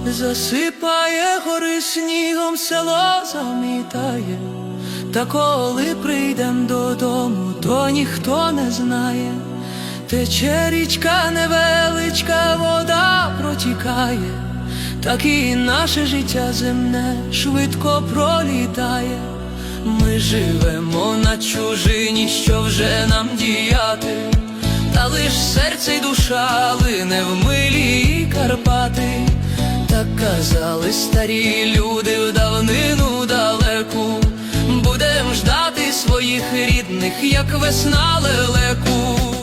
засипає гори снігом, село замітає. Та коли прийдем додому, то ніхто не знає. Тече річка невеличка, вода протікає, так і наше життя земне швидко пролітає. Ми живемо на чужині, що вже нам діяти, та лиш серце й душа лине в милі Карпати. Так казали старі люди в давнину далеку, будем ждати своїх рідних, як весна лелеку.